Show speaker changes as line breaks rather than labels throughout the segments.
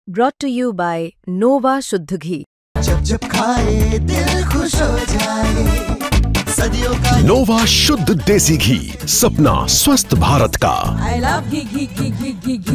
brought to you by Nova शुद्ध घी।
जब जब खाए दिल खुश हो जाए, सदियों का
नोवा शुद्ध देसी घी, सपना स्वस्थ भारत का।
I love घी घी घी घी घी घी।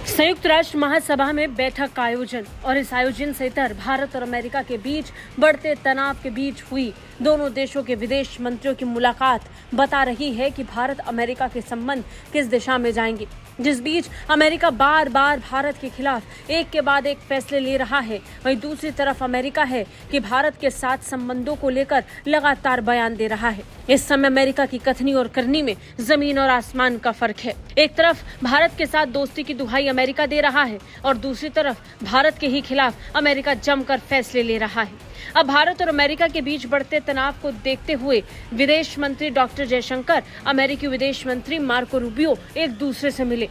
संयुक्त राष्ट्र महासभा में बैठक का आयोजन और इस आयोजन से इतर भारत और अमेरिका के बीच बढ़ते तनाव के बीच हुई दोनों देशों के विदेश मंत्रियों की मुलाकात बता रही है कि भारत अमेरिका के संबंध किस दिशा में जाएंगे। जिस बीच अमेरिका बार बार भारत के खिलाफ एक के बाद एक फैसले ले रहा है, वहीं दूसरी तरफ अमेरिका है कि भारत के साथ संबंधों को लेकर लगातार बयान दे रहा है। इस समय अमेरिका की कथनी और करनी में जमीन और आसमान का फर्क है। एक तरफ भारत के साथ दोस्ती की दुहाई अमेरिका दे रहा है और दूसरी तरफ भारत के ही खिलाफ अमेरिका जमकर फैसले ले रहा है। अब भारत और अमेरिका के बीच बढ़ते तनाव को देखते हुए विदेश मंत्री डॉक्टर जयशंकर, अमेरिकी विदेश मंत्री मार्को रूबियो एक दूसरे से मिले।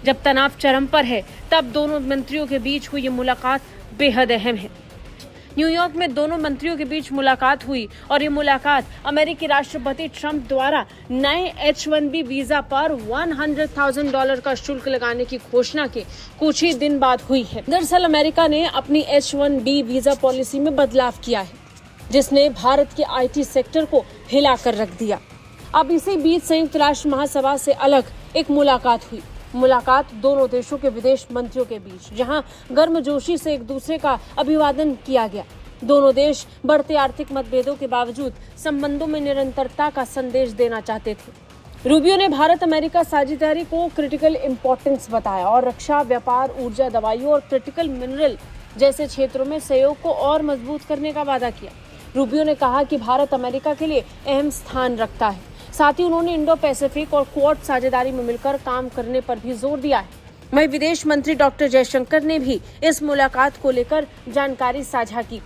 जब तनाव चरम पर है, तब दोनों मंत्रियों के बीच हुई ये मुलाकात बेहद अहम है। न्यूयॉर्क में दोनों मंत्रियों के बीच मुलाकात हुई और ये मुलाकात अमेरिकी राष्ट्रपति ट्रंप द्वारा नए H-1B वीजा पर $100,000 का शुल्क लगाने की घोषणा के कुछ ही दिन बाद हुई है। दरअसल अमेरिका ने अपनी H-1B वीजा पॉलिसी में बदलाव किया है, जिसने भारत के IT सेक्टर को हिलाकर रख दिया। अब इसी बीच संयुक्त राष्ट्र महासभा से अलग एक मुलाकात हुई। मुलाकात दोनों देशों के विदेश मंत्रियों के बीच, जहां गर्मजोशी से एक दूसरे का अभिवादन किया गया। दोनों देश बढ़ते आर्थिक मतभेदों के बावजूद संबंधों में निरंतरता का संदेश देना चाहते थे। रूबियो ने भारत अमेरिका साझेदारी को क्रिटिकल इंपॉर्टेंस बताया और रक्षा, व्यापार, ऊर्जा, दवाइयों और क्रिटिकल मिनरल जैसे क्षेत्रों में सहयोग को और मजबूत करने का वादा किया। रूबियो ने कहा कि भारत अमेरिका के लिए अहम स्थान रखता है। साथ ही उन्होंने इंडो पैसिफिक और क्वाड साझेदारी में मिलकर काम करने पर भी जोर दिया है। वहीं विदेश मंत्री डॉक्टर जयशंकर ने भी इस मुलाकात को लेकर जानकारी साझा की।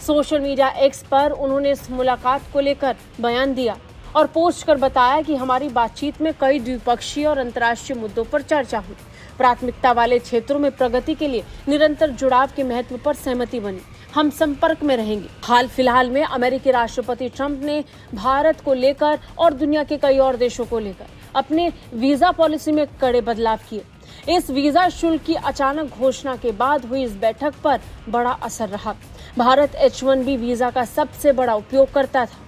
सोशल मीडिया X पर उन्होंने इस मुलाकात को लेकर बयान दिया और पोस्ट कर बताया कि हमारी बातचीत में कई द्विपक्षीय और अंतर्राष्ट्रीय मुद्दों पर चर्चा हुई। प्राथमिकता वाले क्षेत्रों में प्रगति के लिए निरंतर जुड़ाव के महत्व पर सहमति बनी। हम संपर्क में रहेंगे। हाल फिलहाल में अमेरिकी राष्ट्रपति ट्रंप ने भारत को लेकर और दुनिया के कई और देशों को लेकर अपने वीजा पॉलिसी में कड़े बदलाव किए। इस वीजा शुल्क की अचानक घोषणा के बाद हुई इस बैठक पर बड़ा असर रहा। भारत H-1B वीजा का सबसे बड़ा उपयोगकर्ता था।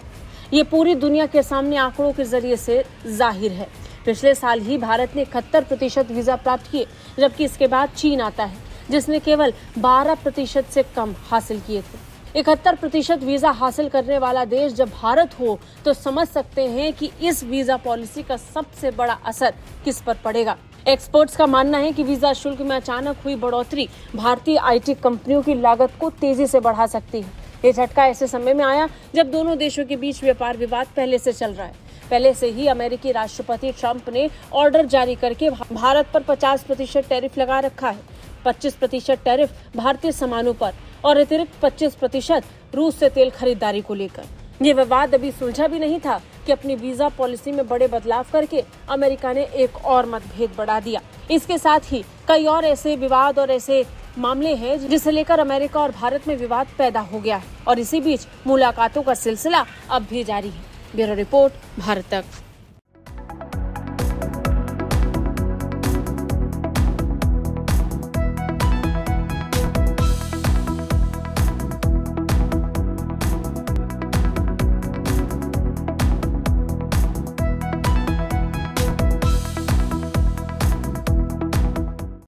ये पूरी दुनिया के सामने आंकड़ों के जरिए से जाहिर है। पिछले साल ही भारत ने 71% वीजा प्राप्त किए, जबकि इसके बाद चीन आता है, जिसने केवल 12% से कम हासिल किए थे। 71% वीजा हासिल करने वाला देश जब भारत हो, तो समझ सकते हैं कि इस वीजा पॉलिसी का सबसे बड़ा असर किस पर पड़ेगा। एक्सपर्ट्स का मानना है कि वीजा शुल्क में अचानक हुई बढ़ोतरी भारतीय IT कंपनियों की लागत को तेजी से बढ़ा सकती है। ये झटका ऐसे समय में आया जब दोनों देशों के बीच व्यापार विवाद पहले से चल रहा है। पहले से ही अमेरिकी राष्ट्रपति ट्रंप ने ऑर्डर जारी करके भारत पर 50% टैरिफ लगा रखा है। 25% टैरिफ भारतीय सामानों पर और अतिरिक्त 25% रूस से तेल खरीदारी को लेकर। ये विवाद अभी सुलझा भी नहीं था कि अपनी वीजा पॉलिसी में बड़े बदलाव करके अमेरिका ने एक और मतभेद बढ़ा दिया। इसके साथ ही कई और ऐसे विवाद और ऐसे मामले हैं जिसे लेकर अमेरिका और भारत में विवाद पैदा हो गया है और इसी बीच मुलाकातों का सिलसिला अब भी जारी है। ब्यूरो रिपोर्ट, भारत तक।